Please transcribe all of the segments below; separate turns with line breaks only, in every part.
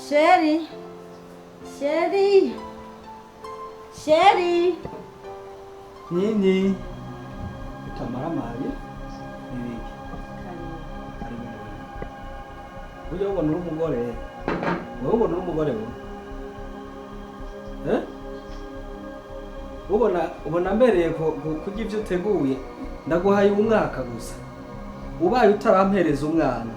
Sherry. Sherry. Sherry.
Nini? Utamara mali? Nibiki? Kari. Uje ubona uri umugore. Wowe ubona uri umugore we? Ubona mbereye kurya ivyo uteguye ndaguhaye umwaka gusa. Ubaye utarampereza umwana.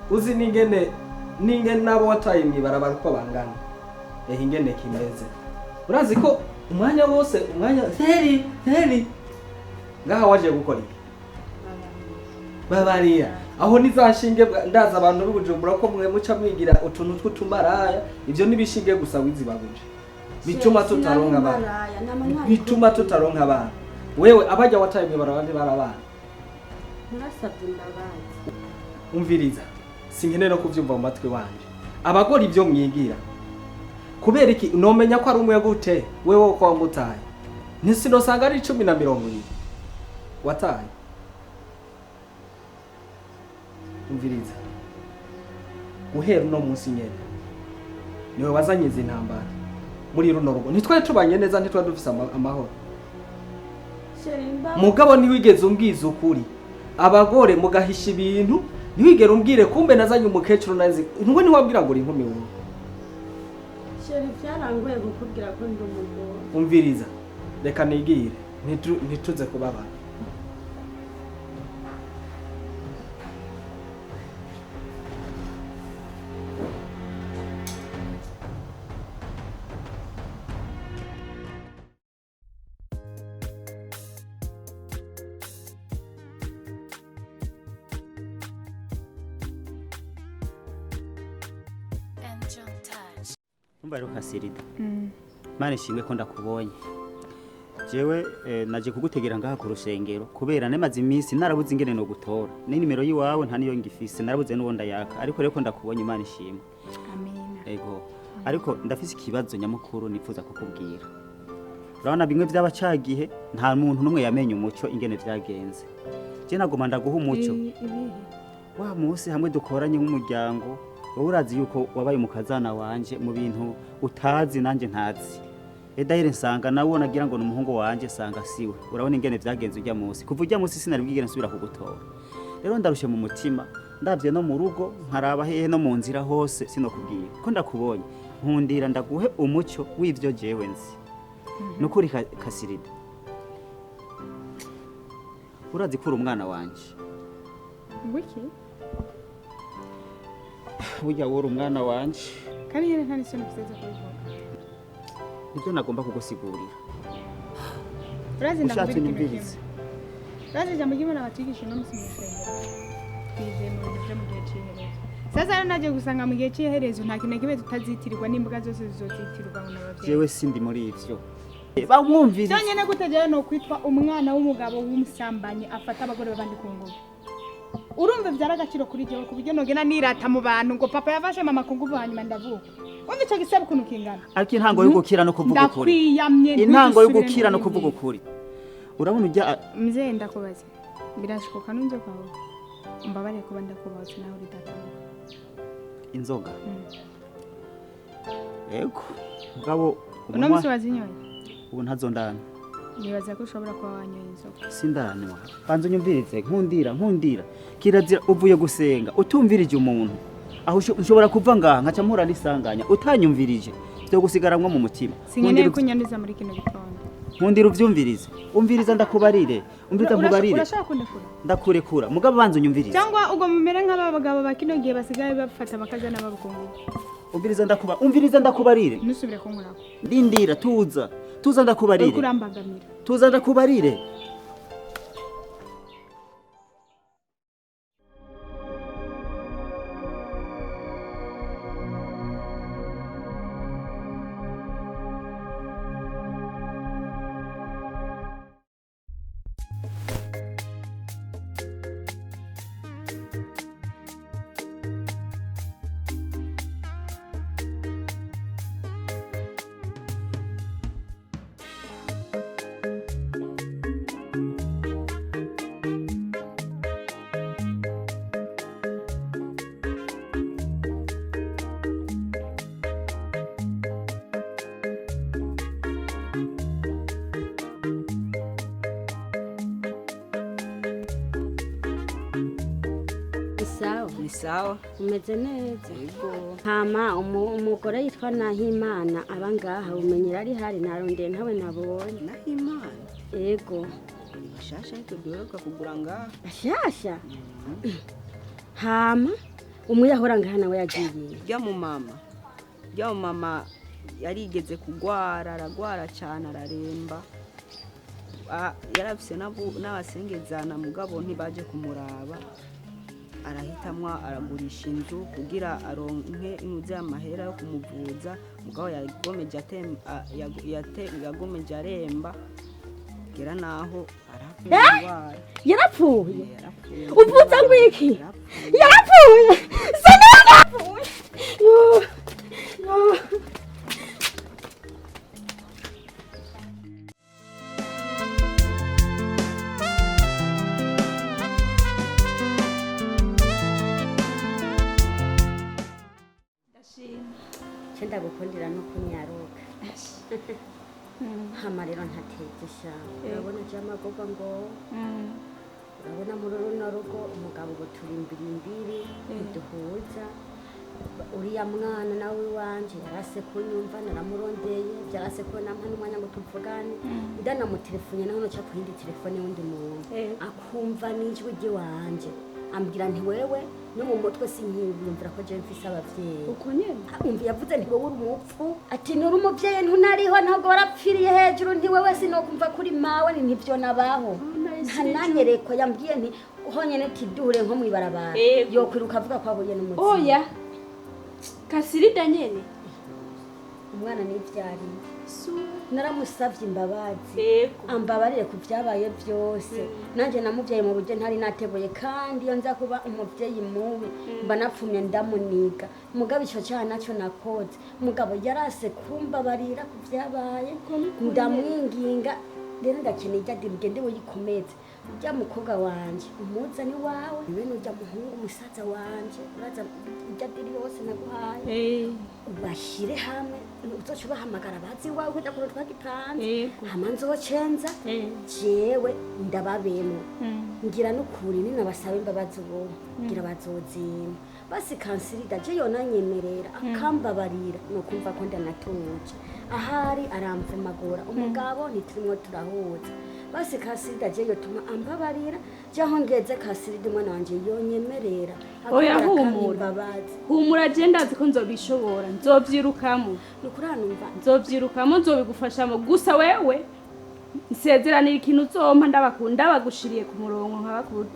Uzi ningene nabo wataye mwibarabara uko bangana. Ingene kimeze. Urazi ko umwanya wose Heri ngaha waje gukora iki? Babariya aho nizashinge ndaza abantu b'ubujumbura ko mwe muca mwigira utuntu tw'utumaraya ivyo nibishinge gusa wizibabuje bituma tutaronka abana wewe abajya wataye mwibarabara ndi barabana
Nurasabye imbabazi.
Umviriza sinkene no kuvyumva mu matwi wanje abagora ivyo mwigira kubera iki nomenya ko ari umwe gute wewe ko wamutaye nisinosanga ari 10 wataye. Umviriza guhera uno munsi nyene niwe wazanyiza intambara muri runo rugo ntitwari tubanye neza ntitwari dufise amahoro mugabo ntiwigeze umbwiza ukuri abagore mugahisha ibintu ntiwigere umbwire kumbe nazanye umukecuru nazi ntwe ntiwabwira ngo uri inkumi wowe.
Sherry byarangoye gukubwira ko ndi umugore.
Umviriza reka nigire ntituze kubabana.
Umva rero Kasirida. Mane ishimwe ko ndakubonye. Jewe naje kugutegera ngaha ku rusengero kubera nemaze iminsi narabuze ingene no gutora. Ni nimero yiwawe nta niyo ngifise narabuze n'uwo ndayaka ariko reko ndakubonye Imana ishimwe.
Amen.
Ego. Ariko ndafise ikibazo nyamukuru nifuza kukubwira. Urabona bimwe by'abacagihe nta muntu numwe yamenye umuco ingene vyagenze. Je nagoma ndaguha umuco. Wa munsi hamwe dukoranye nk'umuryango urazi yuko wabaye umukazana wanje mu bintu utazi nanje ntazi. Edahire nsanga nawe nagira ngo numuhungu wanje sanga siwe. Urabona ingene vyagenze ujya munsi. Kuva ujya munsi sinari bwigere nsubira kugutora. Rero ndarushe mu mutima, ndavye no mu rugo, nkaraba hehe no mu nzira hose sinokubwira. Ko ndakubonye, nkundira ndaguhe umuco w'ivyo jewe nzi. Nukuri Kasirida. Urazi kuri umwana wanje.
Wiki?
Burya wori umwana wanje.
Kandi yene ntani sino kuzeza kubivuga.
Nibyo nagomba kugusigurira.
Urazi
ndakubwiriza.
Urazi jambo gimwe nabatigisha no musimusengera. Twize mu bintu byo mu gihe cy'iherezo. Sasa rero naje gusanga mu gihe cy'iherezo nta kintu kibe tutazitirirwa n'imbuga zose zizotitirirwa mu nabavyeyi.
Jewe sindi muri ivyo. Bamwumvise.
Cyonyene gutegera no kwitwa umwana w'umugabo w'umusambanye afata abagore babandi ku nguvu. Urumva byaragaciro kuri jewe kubijyo nogena nirata mu bantu ngo papa yafashe mama ku nguvu hanyuma ndavuka. Wumva ico gisebe kuno kingana.
Ariko intango yo gukira no kuvuga ukuri. Intango yo gukira no kuvuga ukuri. Urabona ujya
mzee ndakubaza. Birashoboka nunze kwawe. Mbabare kuba ndakubaza nawe uri data.
Inzoga. Ego. Ngabo
uno musi wazinyoye.
Ubu ntazondana.
Nibaza ko ushobora kuba wanyoye inzoga.
Sindanwa. Banzo nyumvirize nkundira. Kirazira uvuye gusenga utumvirije umuntu. Aho ushobora kuva ngaha nkaca mpura nisanganya utanyumvirije byo gusigaramwa mu mutima.
Sinkeneye kunyandiza muri kino gitondo.
Nkundira uvyumvirize. Umviriza ndakubarire. Umviriza nkubarire.
Urashaka kundekura?
Ndakurekura. Mugabo banzo nyumvirize.
Cyangwa ugo mumere nk'ababagabo bakino gihe basigaye bafata bakazana babukungu.
Umviriza ndakubarire.
Nusubire kunkurako.
Ndindira tuza ndakubarire.
Ukurambagamira.
Tuza ndakubarire.
ni sawa.
umeze neza
Yego.
hama umugore yitwa Nahimana aba ngaha umenyera ari hari narondeye nkawe nabonye
Nahimana.
yego
Bashasha ariko duheruka kugura ngaha.
bashasha hama umwe yahora ngaha nawe yagiye
Rya mu mama yarigeze kugwara aragwara cyane araremba. Yarafise n'abasengezana mugabo ntibaje kumuraba. Arahitamwa aragurisha inzu kugira aronke inuze amahera yo kumuvuza mugabo yagomeje aremba gera naho arapfuye.
yarapfuye uvuze ngo iki yarapfuye sana yarapfuye Chenda gukundira no kunyaruka. Hama rero ntategesha. Urabona jama gogo ngo. Urabona muri runo rugo umugabo ngo turimbirimbiri duhuza. Uriya mwana nawe wanje yarase kunyumva naramurondeye byarase ko nampa n'umwanya ngo tuvugane. Ndana mu telefone naho no cha kuhindi telefone wundi muntu. Akumva n'ijwi rye wanje. Ambwira nti wewe no mu mutwe sinkiyumvira ko je mfise abavyeyi
uko nyene
umva yavuze nti wowe uri umupfu ati nuri umuvyeyi ntunariho ntabwo warapfiriye hejuru nti wewe sinokumva kuri mawe ni nivyo nabaho ntananyereko yambwiye nti honyene tidure nko mwibarabara yo kwiruka avuga ko abuye n'umuzi
oya Kasirida nyene
umwana n'ivyari naramusavye imbabazi ambabarire ku byabaye byose nanje namuvyaye mu buryo ntari nateguye kandi iyo nza kuba umuvyeyi mubi mba napfumye ndamuniga mugabo ico cyana naco nakoze mugabo yarase kumbabarira ku byabaye ndamwinginga rero ndakeneye ijya ngende wikomeze ujya mukobwa wanje umuzani wawe niwe nujya muhungu umusaza wanje uraza ijya diri yose naguhaye ubashire hamwe uzoca bahamagara bazi wawe kujya ku rutwa gipanze hama nzocenza jewe ndababemo ngira n'ukuri ni nabasaba imbabazi ubu ngira bazozima basi Kansirida je yonanyemerera akambabarira no kumva ko ndanatuje ahari aramvumagura umugabo ntiturimo turahuza basi Kansirida je yotuma ambabarira jaho ngeze Kansirida umwana wanje yonyemerera
oya humura je ndazi ko nzobishobora nzovyirukamo
nukuranumva
nzovyirukamo nzobigufashamo gusa wewe nsezeranira ikintu uzompa ndabagushiriye ku murongo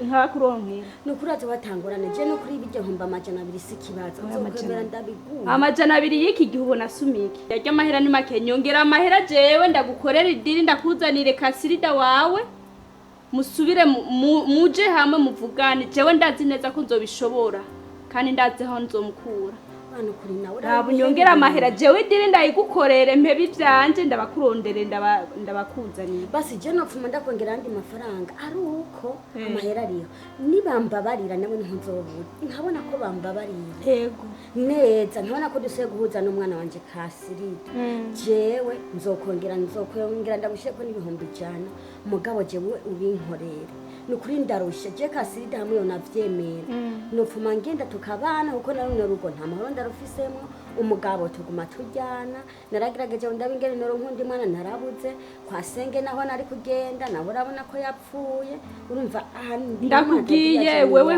nkabakuronkera
nukuraza batangurane je no kuri ibijye nkumba amajana 2 sikibaza nzokwemera ndabigura
amajana 2 y'iki gihe ubona sumiki yarya amahera ni make nyongera amahera jewe ndagukorera idiri ndakuzanire Kasirida wawe musubire muje hamwe muvugane jewe ndazi neza ko nzobishobora kandi ndazi aho nzomukura
bano kuri nawe
ntabwo nyongera amahera jewe idiri ndayigukorere mpebi vyanje ndabakurondere ndabakuzanira
basi je nopfuma ndakongera andi mafaranga ari uko amahera ariyo nibambabarira nawe ntuzobura nkabona ko bambabarira
yego
neza nkabona ko dusiye guhuza n'umwana wanje Kasirida jewe nzokongera ndagushye ko n'ibihumbi 100 mugabo jewe ubinkorera nukuri ndarusha je Kasirida hamwe yo navyemera nopfuma ngenda tukabana kuko naruno rugo nta mahoro ndarufisemo umugabo tuguma tujyana naragerageje ndabingere noro nkundi mwana narabuze kwa senge naho nari kugenda nabo urabona ko yapfuye urumva
ndakubwiye wewe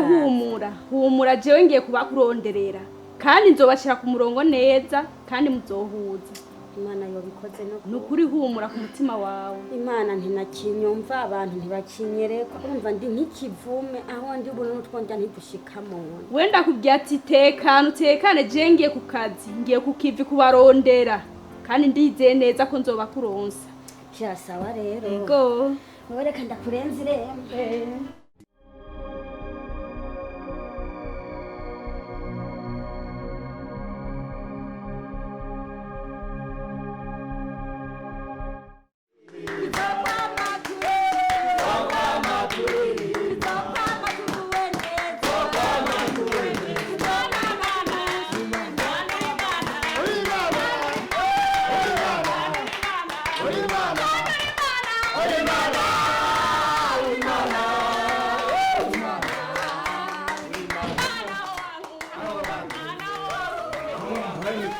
humura jewe ngiye kubakuronderera kandi nzobashira ku murongo neza kandi muzohuza
Imana yobikoze
nukuri humura ku mutima wawe
Imana ntinakinyumva abantu ntibakinyereka urumva ndi nkikivume aho ndi ubuntu twonja ntidushikamo
wenda kubya ati tekane je ngiye ku kazi ngiye kukivi kubarondera kandi ndizeye neza ko nzobakuronsa
sawa rero
yego
wereka ndakurenza irembe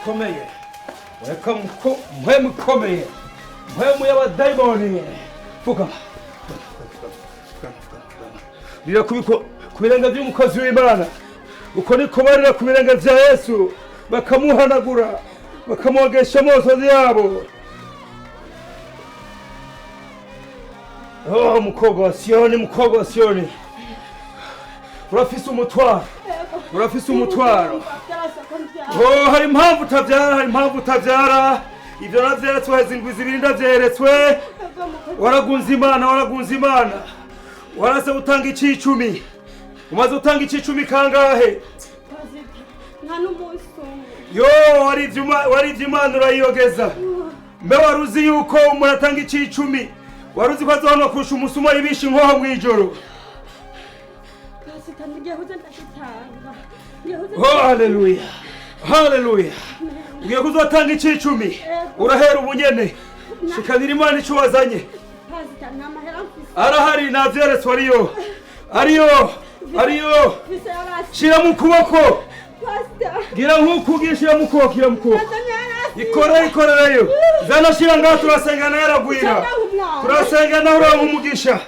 ikomeye weka mpwemu ikomeye mpwemu y'abadayimoni pfukama rira ku birenge by'umukozi w'Imana uko niko barira ku birenge vya Yesu bakamuhanagura bakamwogesha amosozi yabo. Oh mukobwa wa Siyoni, mukobwa wa Siyoni, urafise umutwaro. Oh hari impamvu utavyara ivyo navyeretswe izindwi zibiri ndavyeretswe. Waragunze Imana warase utanga icicumi. Umaze utanga icicumi kangahe?
nta n'umunsi
Yo warivye Imana urayiyogeza. Mbe waruzi yuko umuntu atanga icicumi waruzi ko azohanwa kurusha umusuma yibisha inkoho mw'ijoro? Oh haleluya haleluya. Ugiye kuzotanga icicumi urahera ubunyene shikanira Imana ico wazanye. Arahari navyeretswe ariyo shira mu kuboko gira nk'uko ugishira mu kuboko ikorereyo zana shira ngaho turasengana yaragwira turasengana uraho umugisha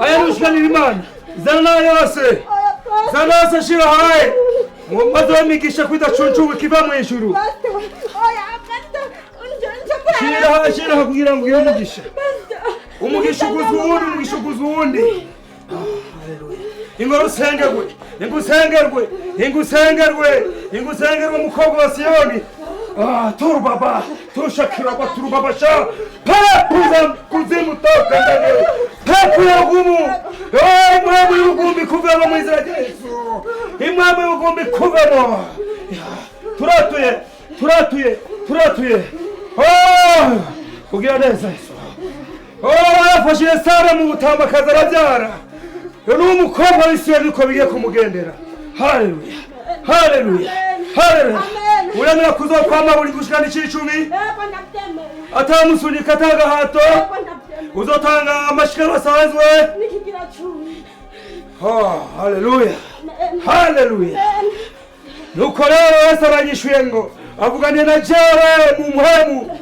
aya nushikanira Imana zana yose shira haye maze wamigisha kwidacuncuba kiva mw'ijuru shira kugira ngo iyo umugisha uguzwe uwundi. Ingusengerwe mukobwa wa Siyoni. Turubaba tushakirwa turubabasha pala kuzimu toka ndani pepo ya ugumu. Imwami y'ubugumbi kuvemo mu izina rya Yesu. Imwami y'ubugumbi kuvemo. Turatuye. Kugira neza Yesu. Yafashije Sara mu butambakazi arabyara. Yo n'umukobwa w'Isirayeli uko bigiye kumugendera. Haleluya. Uramira kuzokwama buri gushikana icicumi. Atamusunika atagahato. Uzotanga amashikano asanzwe. Haleluya. Nuko rero Yesu aranyishuye ngo avugane na jewe mu muhemu.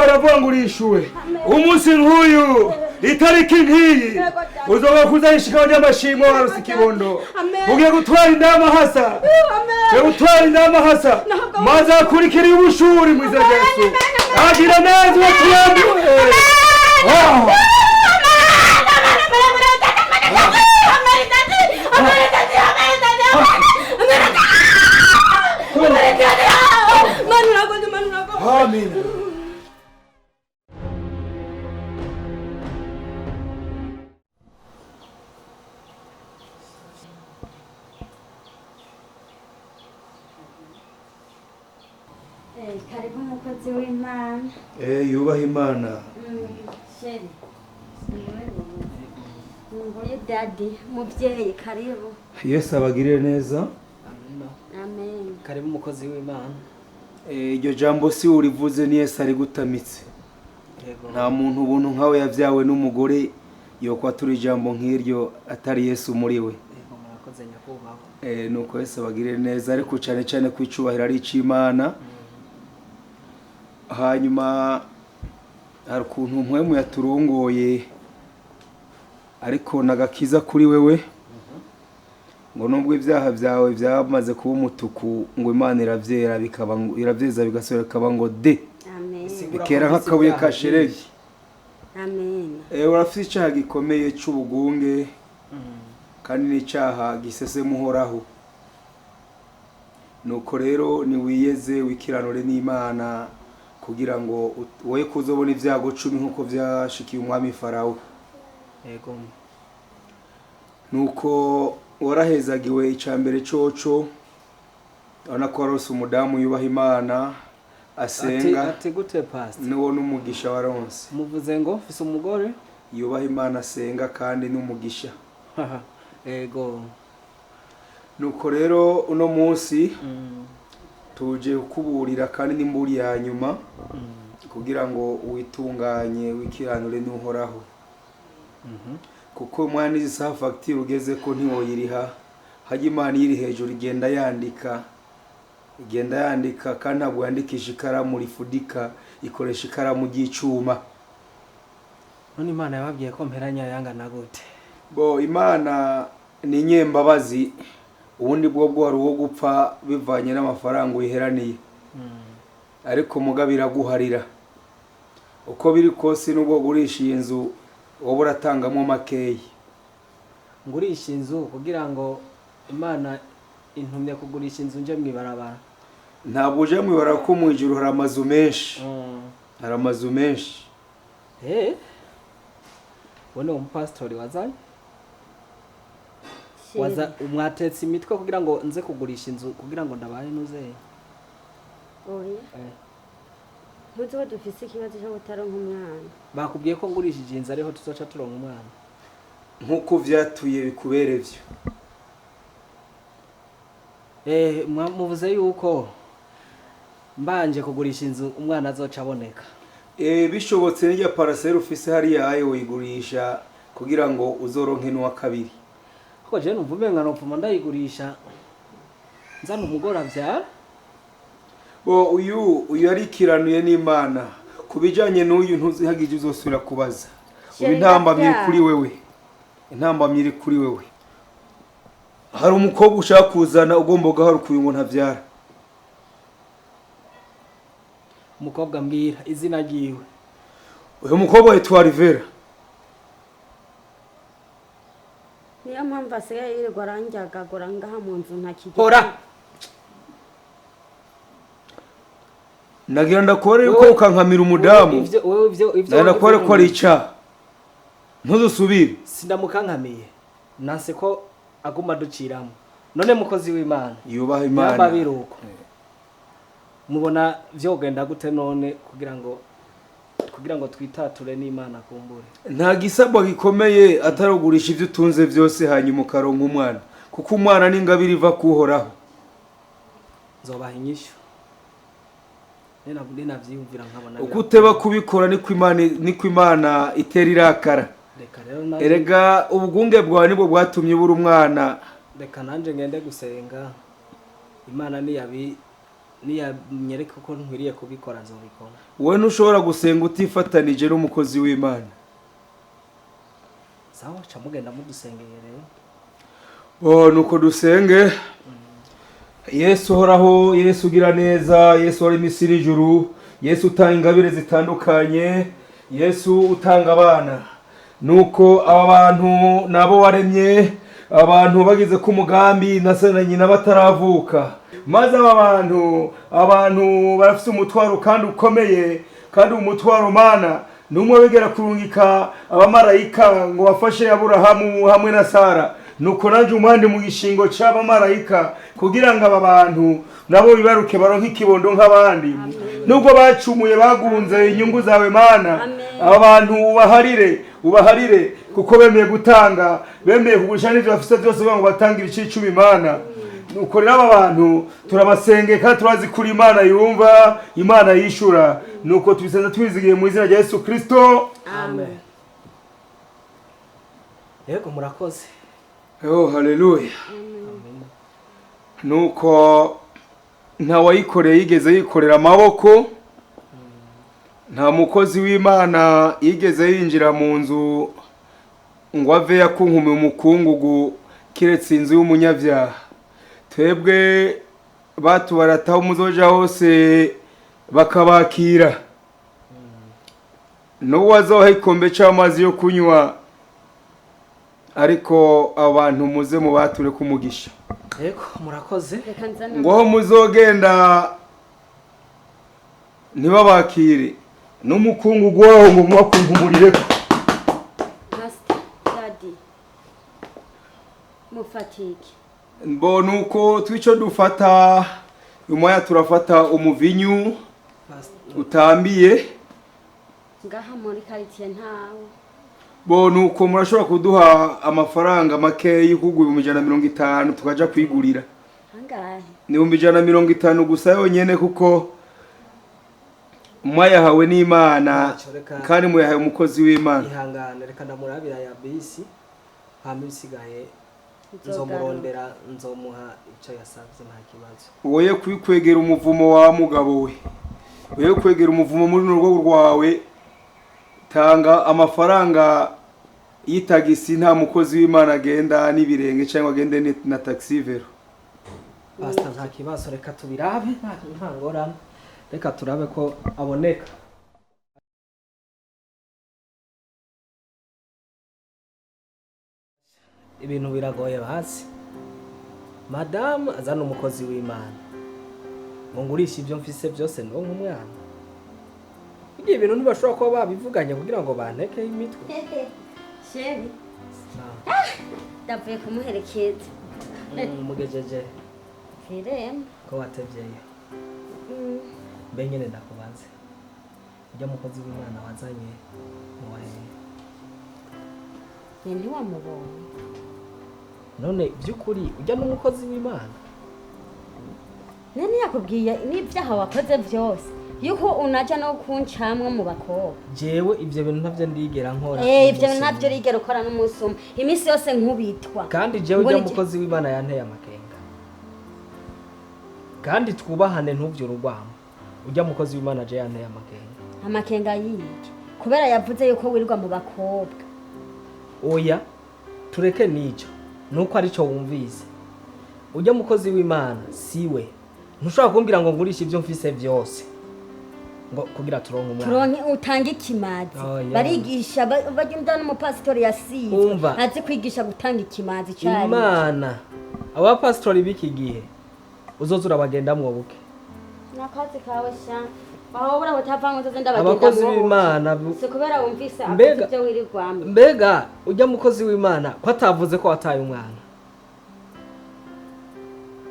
Aravuga ngo urishuwe umunsi nk'uyu itariki nk'iyi uzoba kuzayishikaho ry'amashimwe waruse ikibondo. Ugiye gutwara indama hasa maze akurikira ubushuri mu izina rya Yesu. Agira neza uwaturambiwe. Amen.
Karibu umukozi w'Imana.
Yubaha Imana.
Sheri. Ngoye daddy muvyeyi karibu.
Yesu abagirire neza.
Amen.
Karibu umukozi w'Imana.
Iryo jambo si urivuze ni Yesu ari gutamitse. Nta muntu ubuntu nkawe yavyawe n'umugore yokwatura ijambo nk'iryo atari Yesu muri we.
Murakoze nyakubahwa.
Nuko Yesu abagirire neza ariko cyane kwicubahira ari ic'Imana. Hanyuma hari ukuntu mpwemu yaturongoye ariko nagakiza kuri wewe ngo nubwo ibyaha byawe byamaze kuba umutuku ngo Imana iravyeza bigasubira kaba ngo de.
Amen.
Bikera nk'akabuye ka sheregi.
Amen.
Urafite icyaha gikomeye c'ubugunge kandi n'icyaha gisesemuhoraho. Nuko rero ni wiyeze wikiranure n'Imana kugira ngo wowe kuzobona ibyago 10 nkuko byashikiye umwami Farawo.
Yego.
Nuko warahezagiwe icambere coco ona ko warose umudamu yubaha Imana asenga
ati gute pastor
niwo n'umugisha waronse.
Muvuze ngo fise umugore
yubaha Imana asenga kandi n'umugisha.
Yego.
Nuko rero uno munsi tuje kukuburira kandi n'imburi ya nyuma kugira ngo witunganye wikiranure n'uhoraho. Kuko mwana izi saha facture ugeze ko ntiwoyiriha hajya Imana iri hejuru igenda yandika kandi ntabwo yandikisha ikaramu rifudika, ikoresha ikaramu ry'icuma.
none Imana yababwiye ko mperanya yangana gute?
Bo Imana ni nyembabazi, ubundi bwo hari uwo gupfa bivanye n'amafaranga uyiheraniye, ariko mugabo iraguharira uko biri kose. Nubwo gurisha iyi nzu wowe uratangamo makeyi.
Ngurisha inzu kugira ngo Imana intumye kugurisha inzu nje mwibarabara?
Ntabwo uje mwibara ko mu ijuru hari amazu menshi. Hari amazu menshi.
Wone umupastori wazanye? Umwatetse imitwe kugira ngo nze kugurisha inzu kugira ngo ndabaye nuzeye?
Ntuzi dufise ikibazo cyo gutaronka umwana.
Bakubwiye ko ngurishije inzu ariho tuzoca turonka umwana.
Nkuko vyatuye bikubere vyo.
Muvuze yuko mbanje kugurisha inzu umwana azoca aboneka.
Bishobotse n'irya parcelle ufise hari yayo uyigurisha kugira ngo uzoronke n'uwa kabiri.
Ko je numva umenga nopfuma ndayigurisha nzana umugore avyara.
Bo uyu ari kiranuye n'Imana kubijanye n'uyu ntuzihagije uzosubira kubaza. Ubu intambamye kuri wewe. Intambamye iri kuri wewe. Hari umukobwa ushaka kuzana ugomba gaharukuye ngo ntavyara.
Umukobwa mbira izina giwe.
Uyu mukobwa yitwa Rivera.
Niyo mpamvu asigaye yirirwa aranjyagagura ngaha mu nzu ntakijya.
Hora. Nagira ndakore yuko ukankamira umudamu. Ndakore ko ari ica. Ntuzusubire.
Sindamukankamiye. Nase ko aguma duciramo. None mukozi w'Imana.
Yubaha Imana.
Yamba biruko. Mubona vyogenda gute none kugira ngo twitature n'Imana kumbure?
Nta gisabwa gikomeye atarugurisha ivyo utunze vyose hanyuma ukaronka umwana, kuko umwana n'ingabire iva kuhoraho.
Nzobaha inyishu. Nena vyiyumvira nkabona.
Ukuteba kubikora niko Imana itera irakara. Erega ubugunge bwawe nibwo bwatumye ubura umwana.
Reka nanje ngende gusenga. Imana niyanyereka ko nkwiriye kubikora nzobikora.
Wowe ntushobora gusenga utifatanije n'umukozi w'Imana.
Sawa camugenda mudusengere.
Nuko dusenge. Yesu horaho, Yesu ugira neza, Yesu ari misiri ijuru, Yesu utanga ingabire zitandukanye, Yesu utanga abana. Nuko aba bantu nabo waremye, abantu bagize ku mugambi nasana nyina bataravuka. Maze abantu barafise umutwaro kandi ukomeye, kandi umutwaro Mana numwe bigera kurungika abamarayika ngo bafashe Aburahamu hamwe na Sara. Nuko nanje umwande mu gishingo c'abamarayika kugira ngo aba bantu nabo bibaruke baronke ikibondo nk'abandi. Nubwo bacumuye bagunze inyungu zawe Mana, aba bantu ubaharire kuko bemeye gutanga, bemeye kugurisha n'ivyo bafise byose ngo batangira icicumi Mana. Nuko rero aba bantu turabasenge kandi turazi kuri Imana yumva, Imana yishura. Nuko tubisenza twizigiye mu izina rya Yesu Kristo.
Amen. Yego murakoze.
Haleluya. Nuko nta wayikoreye yigeze yikorera amaboko, nta mukozi w'Imana yigeze yinjira mu nzu ngo ave yakunkume umukungugu kiretse inzu y'umunyavyaha. Twebwe batubarataho muzoja hose bakabakira. N'uwo azoha ikombe c'amazi yo kunywa, ariko abantu muze mubature kumugisha.
Yego murakoze.
Ngo muzogenda ntibabakire n'umukungugu waho ngo mwakunkumurire.
Daddy mufatiki.
Nuko twico dufata umwanya turafata umuvinyu utambiye
ngaha muri quartier ntawe.
Nuko murashobora kuduha amafaranga makeyi kugura 150 tukaja kwigurira.
Angahe?
Ni 150 gusa yonyene kuko umwanya hawe n'Imana kandi muyahaye umukozi w'Imana.
Ihangane reka ndamurabira ya bisi hamisigaye nzomurondera nzomuha icyo yasabye nta kibazo.
woye kwikwegera umuvumo wa mugabo we, woye kwegera umuvumo muri rugo rwawe, tanga amafaranga y'itagisi, nta mukozi w'Imana agenda n'ibirenge cyangwa agende na taxi vero.
Pastor nta kibazo, reka tubirabe nta ngorane, reka turabe ko aboneka. Ibintu biragoye hasi. Madame azana umukozi w'Imana ngo ngurisha ibyo mfise byose no nk'umwana. Igihe ibintu ntibashobora kuba babivuganye kugira ngo banteke imitwe.
Sheri ndavuye kumuherekeza.
Mugejeje
Firem
ko watevyeyo. Mbe nyene ndakubaze, ujya mukozi w'Imana wazanye muwahe?
Ndi wamubonye.
None by'ukuri ujya n'umukozi w'Imana?
Nani yakubwiye n'ibyaha wakoze byose yuko unaja no kuncamwe mu bakobwa?
Jewe ivyo bintu ntavyo ndigera nkora.
Ivyo ntavyo rigera ukora n'umunsi umwe, iminsi yose nkubitwa.
Kandi jewe ujya mukozi w'Imana yanteye amakenga. Kandi twubahane ntuvyo urugwamo. Ujya mukozi w'Imana je yanteye amakenga.
Amakenga yiki? Kubera yavuze yuko wirirwa mu bakobwa.
Oya, tureke nico. Nuko arico wumvise. Ujya mukozi w'Imana siwe. Ntushobora kumbwira ngo ngurisha ibyo mfise byose ngo kugira turonke umwana.
Turonke utange ikimazi. Barigisha bagenda n'umupasitori yasize. Azi kwigisha gutanga ikimazi cyane.
Imana. Aba pastori biki gihe uzozura bagenda mwobuke.
Nakazi kawe sha. Bahobora butavanga uzozenda bagenda mwobuke.
Abakozi b'Imana.
Se kubera wumvise akuvyo wirirwamo.
Mbega ujya mukozi w'Imana ko atavuze ko wataye umwana.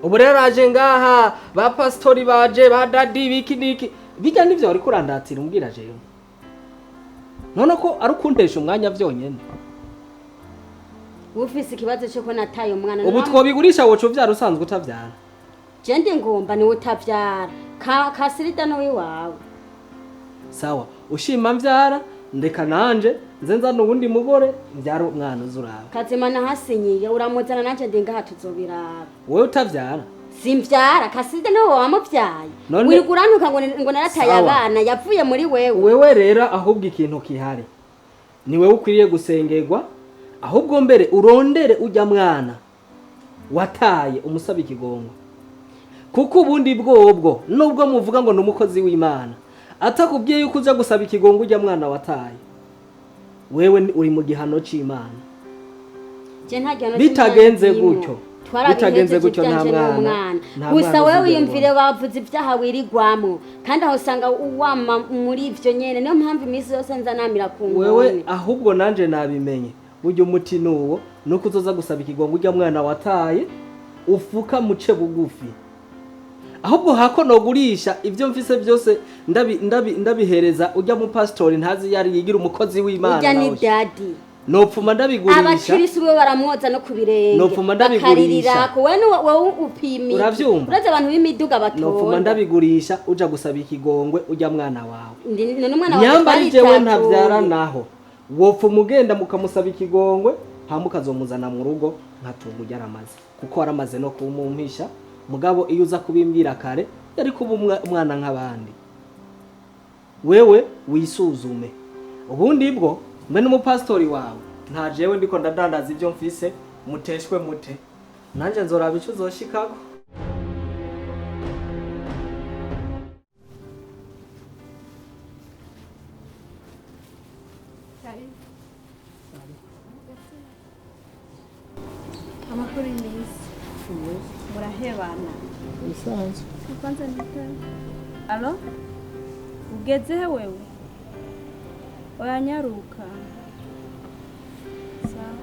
Ubu rero aje ngaha ba pastori baje ba dadi biki niki bijya nivyo wari kurandatira umbwira jewe. None ko ari ukuntesha umwanya vyonyene.
Ufise ikibazo cyo ko nataye umwana.
Ubu twobigurisha woco vyara usanzwe utavyara.
Je ndi ngomba ni utavyara. Kasirida no wiwawe.
Sawa, ushima mvyara ndeka nanje nzenza nubundi mugore mvyara umwana uzuraba.
Kazimana hasinyiye uramuzana nanje ndinga hatuzobiraba.
Wewe utavyara?
Simvyara, Kasirida no wamuvyaye. Wirigurantuka ngo narataye abana yavuye muri wewe.
Wewe rero ahubwo ikintu kihari. Ni wewe ukwiriye gusengerwa, ahubwo mbere urondere ujya mwana wataye umusaba ikigongo. Kuko ubundi bwobwo nubwo muvuga ngo numukozi w'Imana atakubwiye yuko uza gusaba ikigongo ujya mwana wataye, wewe uri mu gihano c'Imana.
Je nta gihano
bitagenze gutyo. Bitagenze gutyo nta mwana.
Gusa wewe wiyumvire bavuze ibyaha wirigwamo kandi aho usanga uwama muri ivyo nyene, niyo mpamvu imisi yose nza namira ku ngone.
Wewe ahubwo nanje nabimenye buryo umuti nuwo nuko uzoza gusaba ikigongo ujya mwana wataye ufuka muce bugufi. Ahubwo hako nogurisha ivyo mfise byose ndabihereza ujya mu pastori ntazi yari yigira umukozi w'Imana.
Ujya ni daddy.
Nopfuma ndabigurisha.
Abakirisi bo baramwoza no kubirenge.
Nopfuma ndabigurisha.
Ko wowe upimi.
Uravyumva?
Uraze abantu b'imiduga batora.
Nopfuma ndabigurisha uja gusaba ikigongwe ujya mwana wawe.
None umwana wawe
nyambari jewe ntavyara naho. Wopfuma ugenda mukamusaba ikigongwe hamukazomuzana mu rugo nkatunga ujya aramaze. Kuko aramaze no kumumpisha. Mugabo iyo uza kubimbwira kare yari kuba umwana nk'abandi. Wewe wisuzume. Ubundi bwo mbe n'umupastori wawe nta jewe ndiko ndadandaza ibyo mfise muteshwe mute. Nanje nzoraba ico uzoshikako.
Amakuru meza. Murahebana.
Bisanzwe.
Kwanza nitani. Alo? Ugeze he wewe? Oyanyaruka. Sawa.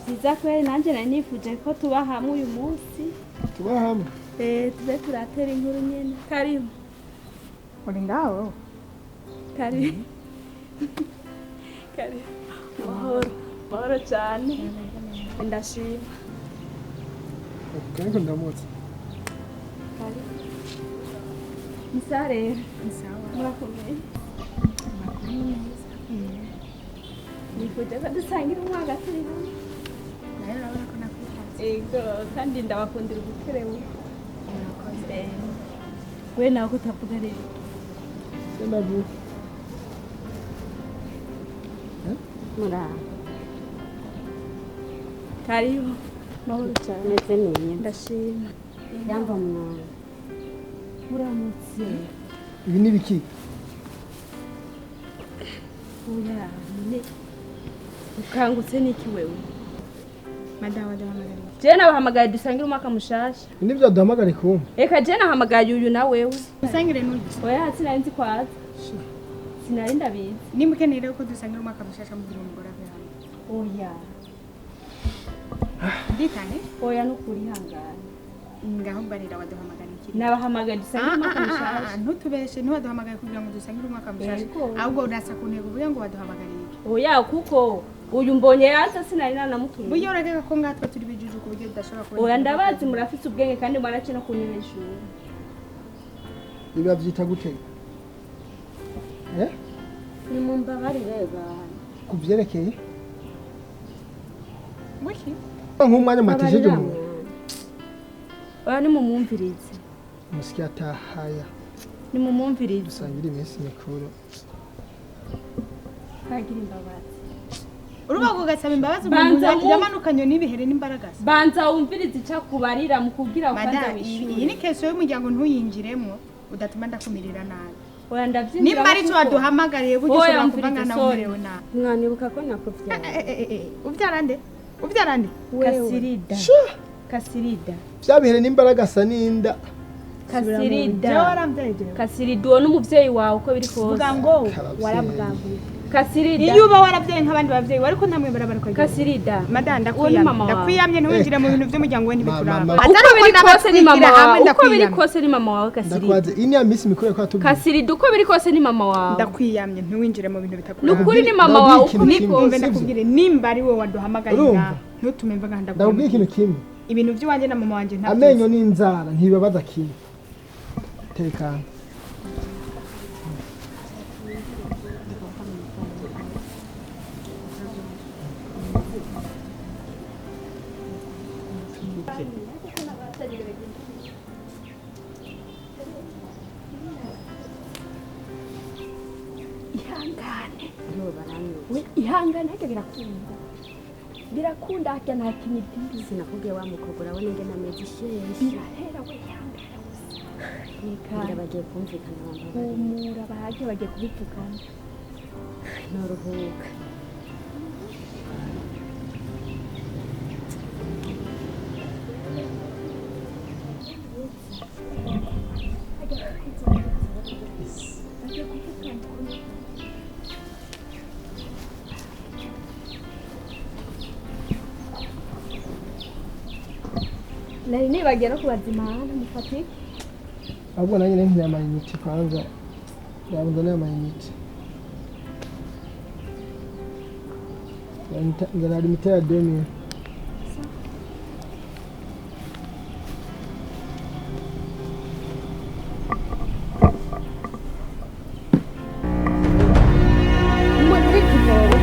Nziza kweli nanje nari nifuje ko tuba hamwe uyu munsi.
Tuba hamwe?
Tube turatera inkuru nyene. Karibu.
Uri ngaho?
Karibu. Karibu. Mahoro cyane. Ndashima.
Kanko ndamutse.
Karibu. Misare. Sawa. Murakomeye. nifuje ko dusangira umwaka turi hamwe
nayo urabona ko nakwitaza
ego kandi ndabakundira ubukerewe we nawe kutavuga rero
ndavuga
muraho
karibu mahoro cyane
meze neza
ndashima
yamba mwana
muramutse
ibi ni biki
oya none ukangutse n'iki wewe
madawa ndahamagara
je nabahamagaye dusangira umwaka mushasha
ibi ni byo duhamagare kumva
eka je nahamagaye uyu na wewe
dusangire n'uyu
oya sinari nzi kwaza sinari ndabizi
nimba ukeneye rero ko dusangira umwaka mushasha mugira umugore ave hano
oya
ndikane
oya nukuri hangana
ngaho mbarira waduhamagara iki
nabahamagaye dusangira umwaka mushasha
ntutubeshe ntiwaduhamagaye kugira ngo dusangire umwaka mushasha
Yego.
ahubwo urasa ku ntego uvuge ngo waduhamagara iki
oya kuko uyu mbonye yaza sinari nanamutumiye
buryo urageka ko ngatwe turi bijuju ku buryo tudashobora kubona
oya ndabazi murafite ubwenge kandi mwaraci no ku ntebe y'ishuri
ibi babyita gute
ni mu mbabarire bana
ku byerekeye
Wiki?
nk'umwanya mwatejeje mu
oya nimumwumvirize
musiki atahaya
nimumwumvirize
dusangira iminsi mikuru
kagira imbabazi
urubaga ugasaba imbabazi
Banza
umuntu yamanukanye n'ibihere n'imbaraga se
banza wumvirize icyakubarira mu kubwira
mada
kwanza
iyi
wishyure
ni keso y'umuryango ntuyinjiremo udatuma ndakumirira nabi
oya ndabyinjira
nimba ari cyo waduhamagariye buryo
Oya,
ushobora kuva
mvirize,
nkana
sorry.
umerewe nabi
mwanibuka ko nakubyara
ubyara nde ubyara nde
kasirida kasirida
bya bihere n'imbaraga asa n'inda
kasirida
jewe warambyaye jewe
kasirida uwo n'umubyeyi wawe uko biri kose
vuga ngo
Karabyeyi.
warabwaguye
kasirida
iyo uba warabyaye nk'abandi babyeyi ariko ntamwe barabaruka
kasirida
madanda
Uwo ni mama wawe.
ndakwiyamye ntiwinjire mu bintu by'umuryango we ntibikuraba
Mama.
uko biri kose ni mama wawe uko biri
ndakwiyamye
kose ni mama wawe kasirida
ndakwaze iyi ni ya minsi mikuru ko atubwira
kasirida uko biri kose ni mama wawe
ndakwiyamye ntiwinjire mu bintu
ni
bitakuraba
ukuri ni mama wawe uko biri
Kimwe.
umve
kose
ndakubwire nimba ari wowe waduhamagariye
Urumva?
ngaho ntutume mvuga
ndakubwira
ndakubwira
ikintu kimwe
ibintu by'iwanjye na mama wanjye ntabyo
amenyo n'inzara ntibibabaza kimwe tekana
ihangane we ihangane hajya birakunda birakunda hajya nta kimidiri
sinakubwiye wa mukobwa urabona ingene ameze isheshe
birahera we ihangane gusa
ngira
reka
bagiye kumvikana bambabarire
humura bahage bagiye kubivugana
noruhuka
nari nibagiye no kubazimana mufatike
ahubwo nanjye nkeneye amayinite kwanza yabuze n'aya mayinite nzana limite ya 2000
muri kivoro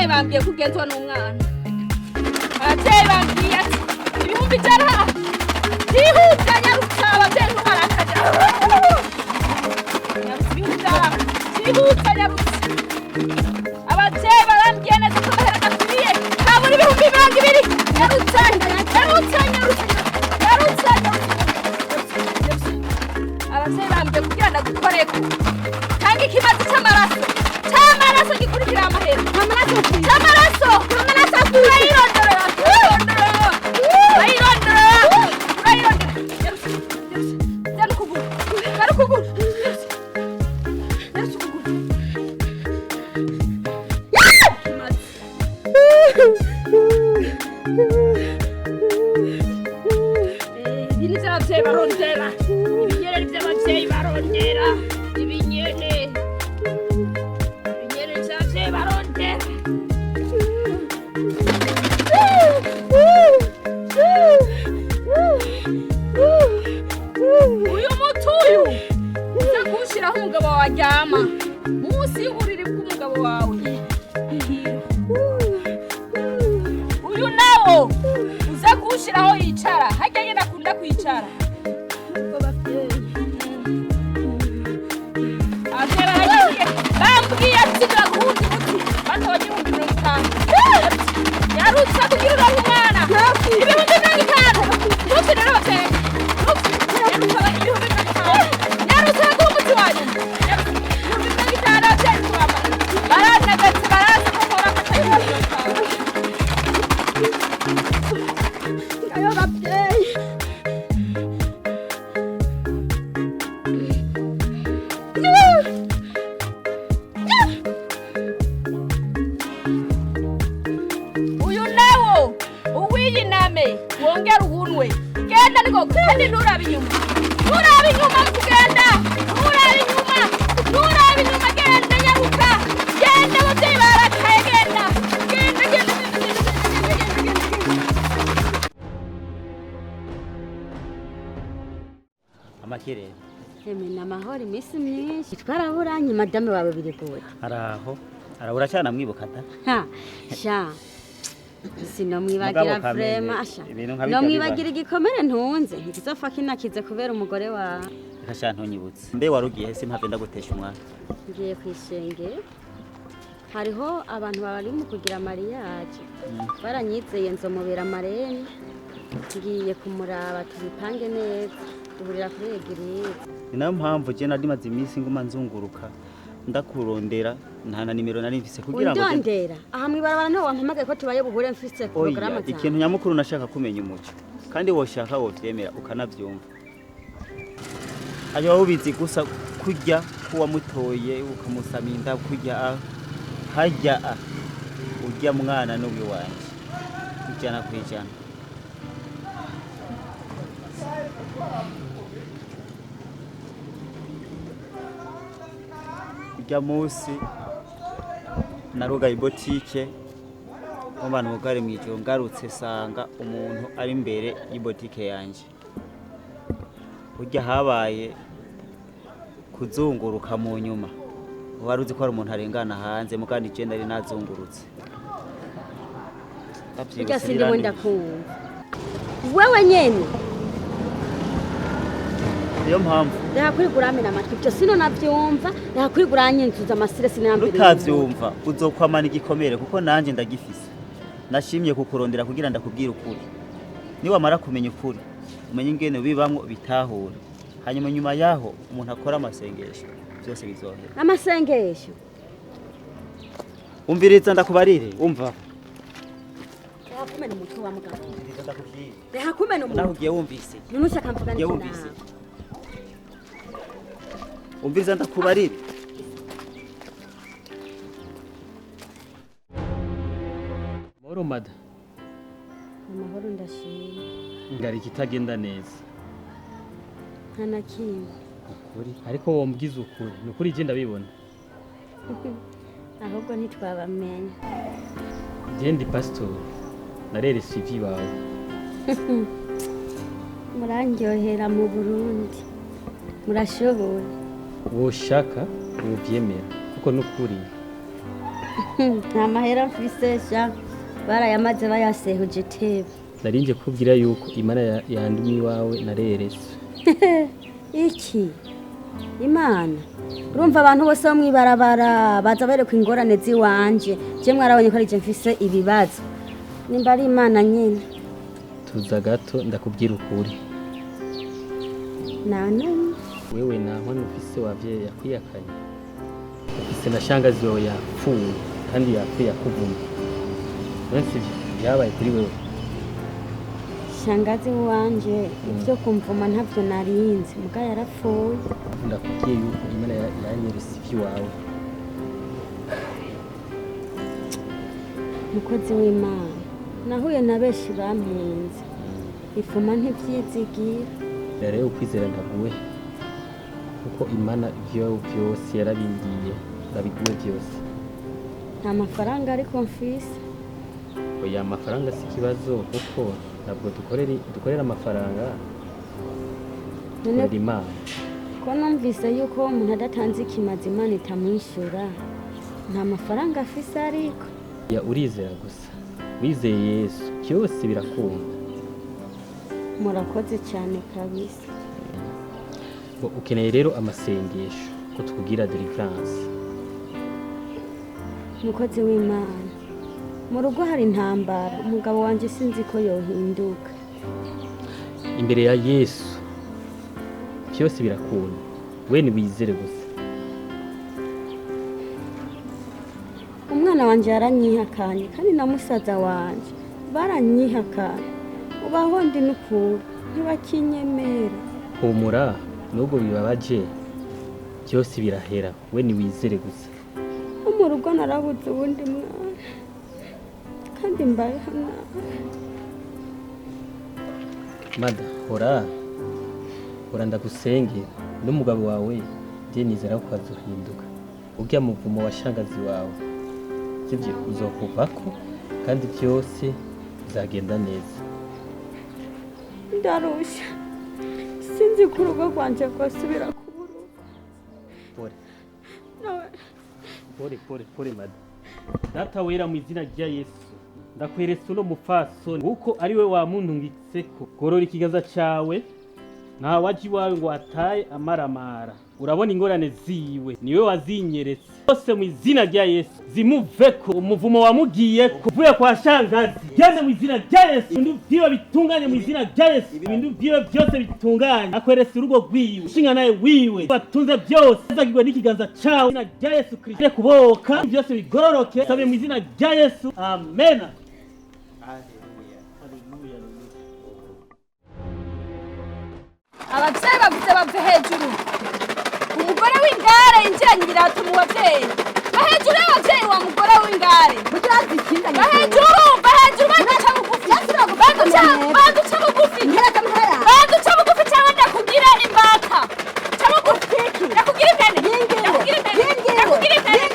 bambwiye kugenzwa n'umwana ababyeyi bambwiye ati ibihumbi ijana byihuta nyarutsa ababyeyi ntubarakaja ibihumbi ijana byihuta nyarutsa ababyeyi barambwiye neza ko amahera adakwiye habura ibihumbi 200 nyarutsa ababyeyi bambwiye kugira ngo agukoreko kandi ikibazo cy'amaraso gikurikira amahera amaraso turayirondora
amakere
Emena mahoro imisi myinshi twaraburanye madame wawe birigura
araho arabura cyane amwibuka ta
ha sha sinomwibagira vrema asha nomwibagira igikomere ntunze ntikizofa kinakize kubera umugore wa
kashantunyibutse mbe warugiye se mpave ndagutesha umwana
ngiye kwishenge hariho abantu bari mu kugira mariage baranyizeye nzomubera marene ngiye kumuraba tubipange neza duhurira kuri egirize
ni nayo mpamvu je nari maze iminsi nguma nzunguruka ndakurondera nta na nimero nari mfise kugira ngo
ndondera aha mwibarabara nto wampamagaye ko tubaye buhure mfise programme cyane
ikintu nyamukuru nashaka kumenya umuco kandi woshaka wovyemera ukanavyumva aje wabubizi gusa kujya kuwa mutoye ukamusaminda kujya hajya ujya mwana n'ubi wanje ijana kwijana ujya musi naruga ibotike abantu bugare mwijoro ngarutse sanga umuntu ari imbere y'ibotike yanje burya habaye kuzunguruka mu nyuma wari uzi ko hari umuntu arengana hanze mugandi je nari nazungurutse
burya sindimo ndakumva wewe nyene
niyo mpamvu
ndakwigura amena amatwi byo sino navyumva ndakwigura anyenzuza amasire sinambere
utavyumva uzokwamana igikomere kuko nanje ndagifise nashimye kukurondera kugira ndakubwira ukuri ni wamara kumenya ukuri umenye ingene bibamwo bitahura hanyuma nyuma yaho umuntu akora amasengesho byose bizohera
amasengesho
umviriza ndakubarire umva
ndakumena umutwe wa mugabo
ndakubwira
ndakumena umutwe
naho ugiye wumvise
nunushaka mvuga
ugiye wumvise umviriza ndakubarire
Moro mada
amahoro ndashima
ngari kitagenda neza
ntanakimwe
ukuri ariko wombwiza ukuri nukuri je ndabibona
ahubwo ntitwabamenya
je ndi pastor narere CV bawe
murandyohera mu Burundi murashoboye
woshaka wovyemera kuko nukuri
nta mahera mfise sha barayamaze bayasehuje tebe
narinje kubwira yuko imana yandumye iwawe narerese
iki imana urumva abantu bose bo mwibarabara baza berekwa ingorane ziwanje je mwarabonye ko arije mfise ibibazo nimba ari imana nyene
tuza gato ndakubwira ukuri
nane
wewe naho nufise wavye yakwiyakanye ufise na shangazi yawe yapfuye kandi yapfuye akuvuma nonse byabaye kuri wewe
shangazi wanje ivyo kumvuma ntavyo narinzi muga yarapfuye
ndakubwiye yuko imana yanyeretse ivi wawe
mukozi w'imana nahuye na benshi bampenze ifuma ntivyizigira
rero ukwizera ndaguwe kuko imana ivyo byose yarabindiye ndabiguwe byose
nta mafaranga ariko mfise
oya amafaranga si ikibazo kuko ntabwo dukorera amafaranga dukorera imana
ko numvise yuko umuntu adatanze ikimazi imana itamwishyura nta mafaranga afise ariko
ya urizera gusa wizeye yesu byose birakunda
murakoze cyane kabisa
ukeneye rero amasengesho ko tukubwira deliverance
mukozi w'imana mu rugo hari intambara umugabo wanje sinzi ko yohinduka
imbere ya yesu byose birakunda we ni wizere gusa
umwana wanje yaranyihakanye kandi na musaza wanje baranyihakanye ubaho ndi n'ukuri ntibakinyemera
humura nubwo bibabaje byose birahera we ni wizere gusa
mu rugo narabuze ubundi mwana kandi mbayeho nabi
mada hora ndagusengera n'umugabo wawe ndiye nizera ko azohinduka urya muvumo wa shangazi wawe sivyo uzokuvako kandi byose bizagenda neza
ndarusha sinzi ko urugo rwanje rwasubira kuburuka
pore mada data wera mu izina rya yesu ndakweretse uno mupfasoni kuko ari we wamuntungitseko gorora ikiganza cawe nta waji wawe ngo ataye amaramara urabona ingorane ziwe niwe wazinyeretse bose mu izina rya yesu zimuveko umuvumo wamugiyeko uvuye kwa shangazi gende mu izina rya yesu ibintu vyiwe bitunganye mu izina rya yesu ibintu vyiwe byose bitunganye akweretse urugo rwiwe ushinga naye wiwe batunze byose azagirwe n'ikiganza cawe mu izina rya yesu kristo kuboka byose bigororoke sabe mu izina rya yesu amen.
abavyeyi bavuze bave hejuru umugore w'ingare yinjiranye ibirato mu bavyeyi va hejuru y'abavyeyi wa mugore w'ingare va hejuru baduca bugufi baduca bugufi cyangwa ndakubwira imbata ca bugufi ndakubwira impene umugore w'ingare ndakubwira imbata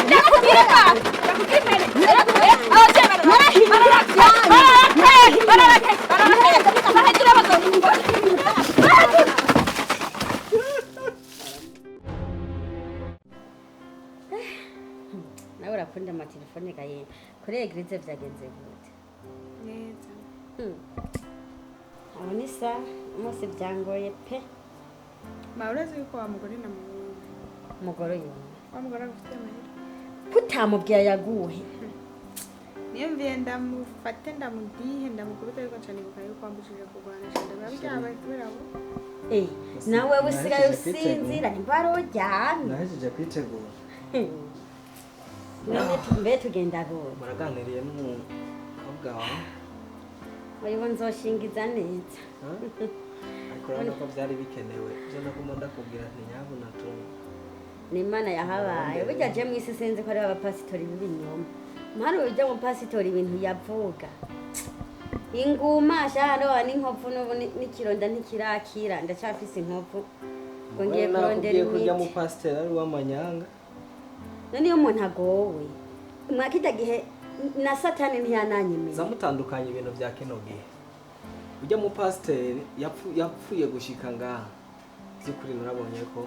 ndakubwira impene abavyeyi bararake
kuri eglise vyagenze gute
neza
aho ni sa umunsi byangoye pe
urazi yuko wa mugore na
umugore uyu
wa mugore afite amahera
kutamubwira yaguhe
niyo mviye ndamufate ndamudihe ndamukubita yuko cyane bukaye yuko wambujije kurwana cyane babyabaye kubera abo
nawe usigaye usinzira ntibaroryamye
nahejeje kwitegura
none mbe tugenda gute
muraganiriye n'umukobwa wawe
uyu nzoshingiza neza
ariko urabona ko byari bikenewe byo naguma ndakubwira nti nyabuna tu
ni Imana yahabaye burya je mwisi sinzi ko ari abapasitori b'ibinyoma mpari ujya mu pasitori ibintu yavuga inguma shano n'inkovu n'ubu n'ikironda ntikirakira ndacafise inkovu ngo ngiye kurondera imiti
kujya mu pasiteri ari w'amanyanga
none iyo umuntu agowe mwakita gihe na satani ntiyananyimenya
zamutandukanye ibintu bya kino gihe ujya mu pasiteri yapfuye gushika ngaha by'ukuri narabonye ko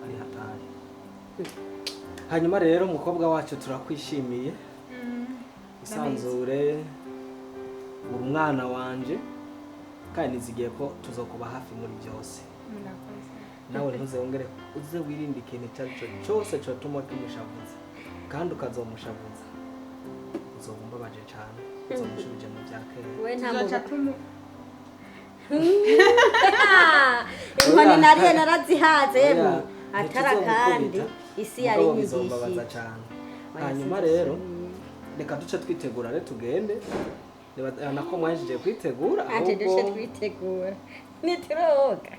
ari hatari hanyuma rero umukobwa wacu turakwishimiye isanzure uri umwana wanje kandi nizigiye ko tuzokuba hafi muri byose nawe ntuzongere uze wirinde ikintu icyo ari cyo cyose cyotuma kimushavuza kandi ukazomushavuza uzomumbabaje cyane uzomushubije mu bya kera
we nta inkoni nariye narazihaze atara kandi isi yari nyigishije
cyane hanyuma rero reka duce twitegura rero tugende nako mwajije kwitegura
ate duce twitegura nituroga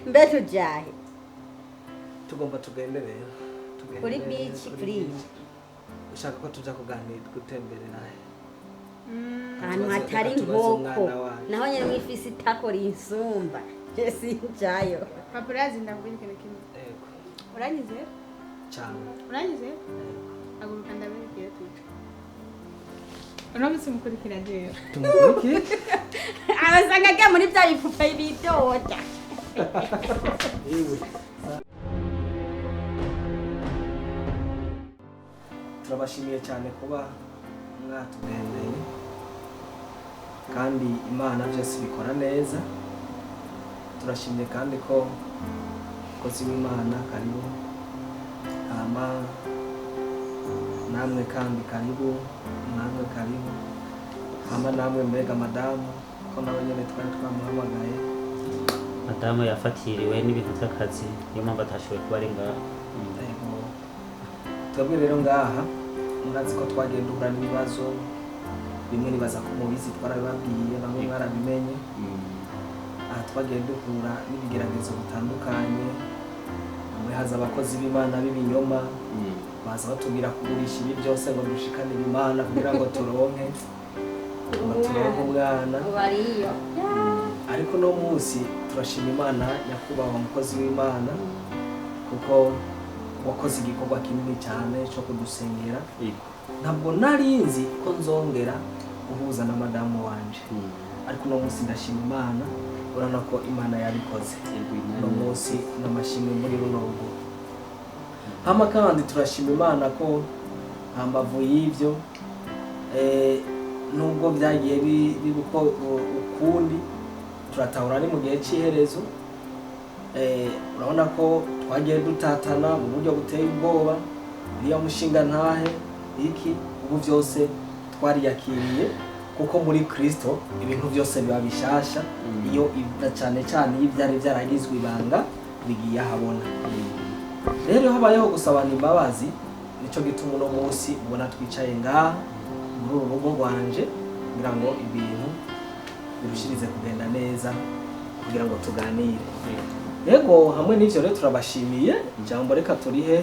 mbe tujahe
tugomba tugende rero
kuri beach please
ushaka ko tuja kuganira gutemberera
ahantu hatari inkoko naho nyine mwifisi itakora insumba je sinjayo
papurazi ndakubwira ikintu kimwe uranyize
cyane
uranyize aguruka ndabibwira tuca uramutse mukurikira jewe
tumukurikire
abasanga ajya muri bya bipupe bidoda
turabashimiye cyane kuba mwatugendeye kandi Imana byose bikora neza turashimye kandi ko kozi w'Imana karibu hama namwe kandi karibu namwe karibu hama namwe mbega madamu ko nawe nyine twari twamuhamagaye
madamu yafatiriwe n'ibintu by'akazi niyo mpamvu atashoboye kuba ari ngaha
twebwe rero ngaha murazi ko twagiye duhura n'ibibazo bimwe nibaza ko mubizi twarabibabwiye bamwe mwarabimenye aha twagiye duhura n'ibigeragezo bitandukanye bamwe haza abakozi b'Imana b'ibinyoma baza batubwira kugurisha ibi byose ngo dushikane Imana kugira ngo turonke umwana ariko no munsi turashima Imana nyakubahwa umukozi w'Imana kuko wakoze igikorwa kinini cyane cyo kudusengera ntabwo nari nzi ko nzongera guhuza na madamu wanje ariko no munsi ndashima Imana urana ko Imana yabikoze no munsi n'amashimwe muri runo rugo hama kandi turashima Imana ko hambavu y'ivyo nubwo byagiye bibuko ukundi turatahura ni mu gihe cy'iherezo urabona ko twagiye dutatana mu buryo buteye ubwoba niyo mushinga ntahe iki ubu byose twariyakiriye kuko muri Kristo ibintu byose biba bishasha iyo cyane cyane ibyari byaragizwe ibanga bigiye ahabona rero habayeho gusabana imbabazi nico gituma uno munsi ubona twicaye ngaha muri uru rugo rwanje kugira ngo ibintu birushirize kugenda neza kugira ngo tuganire yego hamwe n'ivyo rero turabashimiye jambo reka turihe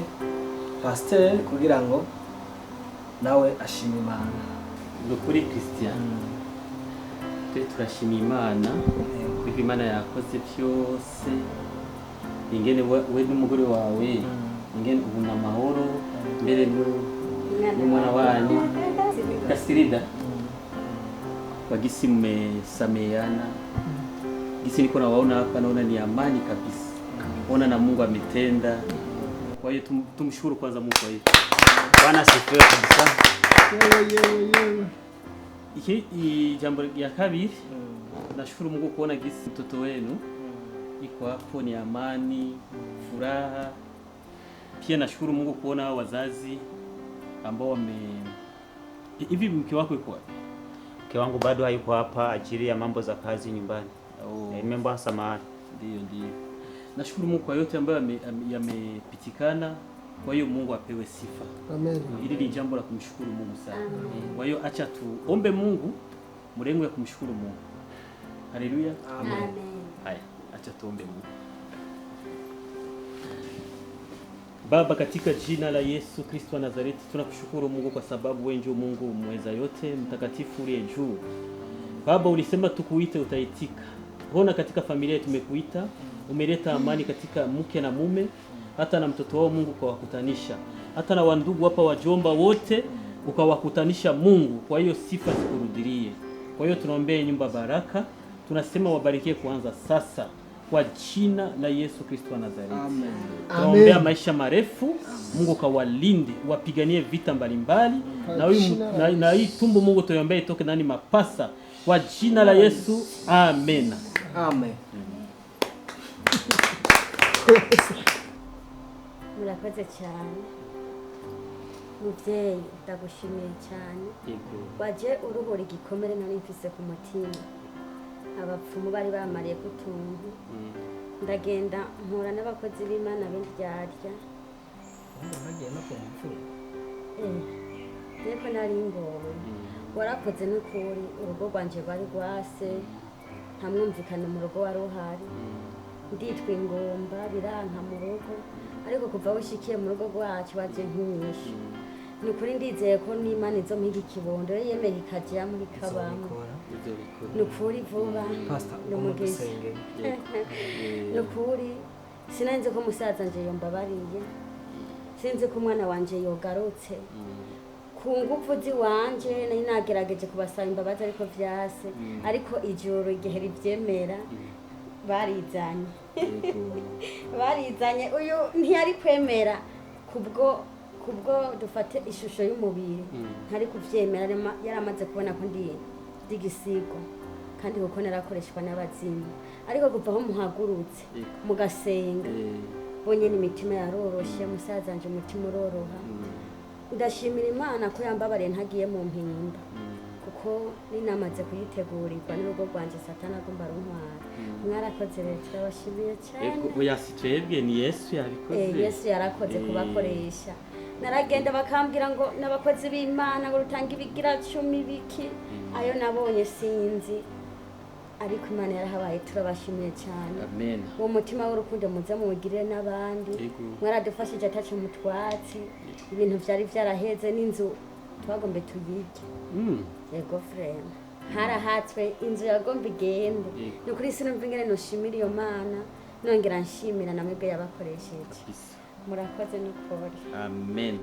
pasteur kugira ngo nawe ashima Imana
kuri Christian turashima Imana kuko Imana yakoze byose ingene we n'umugore wawe ingene ubuna amahoro mbere n'umwana wanyu Kasirida wagisime sameana gisi niko nawaona hapa, naona ni amani kabisa, ona na Mungu ametenda. Kwa hiyo tumshukuru kwanza Mungu kwa hiyo.
Bwana sifiwe kabisa.
yewe
Iki jambo ya kabiri, nashukuru Mungu kuona gisi mtoto wenu iko hapo, ni amani, furaha. Pia nashukuru Mungu kuona hao wazazi ambao hivi. Mke wako yuko wapi?
Mke wangu bado hayuko hapa ajili ya mambo za kazi nyumbani. Nimemba samahani.
Ndio. Nashukuru Mungu kwa yote ambayo yamepitikana. Kwa hiyo Mungu apewe sifa.
Amen.
Hili ni jambo la kumshukuru Mungu sana. Kwa hiyo acha tuombe Mungu mrengo ya kumshukuru Mungu. Haleluya.
Amen.
Haya, acha tuombe Mungu. Baba, katika jina la Yesu Kristo wa Nazareti, tunakushukuru Mungu kwa sababu wewe ndio Mungu mweza yote, mtakatifu uliye juu. Baba, ulisema tukuite utaitika. Hona katika familia tumekuita, umeleta amani katika mke na mume, hata na mtoto wao Mungu ukawakutanisha, hata na wandugu hapa wajomba wote ukawakutanisha Mungu. Kwa hiyo sifa zikurudilie. Kwa hiyo tunaombea nyumba baraka, tunasema wabarikie kuanza sasa kwa jina la Yesu Kristo wa Nazareti. Amen. Tunaombea maisha marefu, Mungu kawalinde, wapiganie vita mbalimbali, na hii tumbo Mungu tunaombea itoke ndani mapasa kwa jina la Yesu. Amen.
Amen.
Murakoze cyane muvyeyi, ndagushimiye cyane. Waje uruhura igikomere nari mfise ku mutima, abapfumu bari bamariye kutuntu. Ndagenda mpura n'abakozi b'Imana b'indyarya. Niko nari ngowe. Warakoze n'ukuri, urugo rwanje rwari rwase, nta mwumvikano mu rugo wari uhari. Nditwa ingomba biranka mu rugo, ariko kuva ushikiye mu rugo rwacu waje nkinyisha. Ni ukuri ndizeye ko n'Imana izompiga ikibondo, yemeye ikajya muri kabamo. Ni ukuri vuba n'umugisha. Ni ukuri sinanze ko musaza nje yombabariye, sinzi ko umwana wanje yogarutse. Ku ngufu ziwanje nari nagerageje kubasaba imbabazi ariko vyase, ariko ijoro igihe rivyemera barizanye uyu ntiyari kwemera kubwo dufate ishusho y'umubiri, ntari kuvyemera, yaramaze kubona ko ndi igisigo kandi kuko narakoreshwa n'abazimu. Ariko kuva aho muhagurutse mugasenga, bonye n'imitima yaroroshe, musaza nje umutima uroroha. Ndashimira Imana ko yambabariye ntagiye mu mpinda, kuko ninamaze kuyitegurirwa n'urugo rwanje Satani agomba runtwara. Mwarakoze rero, turabashimiye cyane.
Oya si twebwe, ni Yesu yabikoze.
Yesu yarakoze kubakoresha. Naragenda bakambwira ngo n'abakozi b'Imana ngo rutanga ibigira 10 biki, ayo nabonye sinzi, ariko Imana yarahabaye, turabashimiye cyane.
Amen.
Uwo mutima w'urukundo muze muwugirire n'abandi. Mwaradufashije atacu mutwatsi, ibintu vyari vyaraheze, n'inzu twagombe tuyirye. Yego friend, harahatswe inzu yagomba igende. Ni kuri sinumva ingene noshimira iyo Mana, nongera nshimira namwe yabakoresheje. Murakoze n'ukuri.
Amen.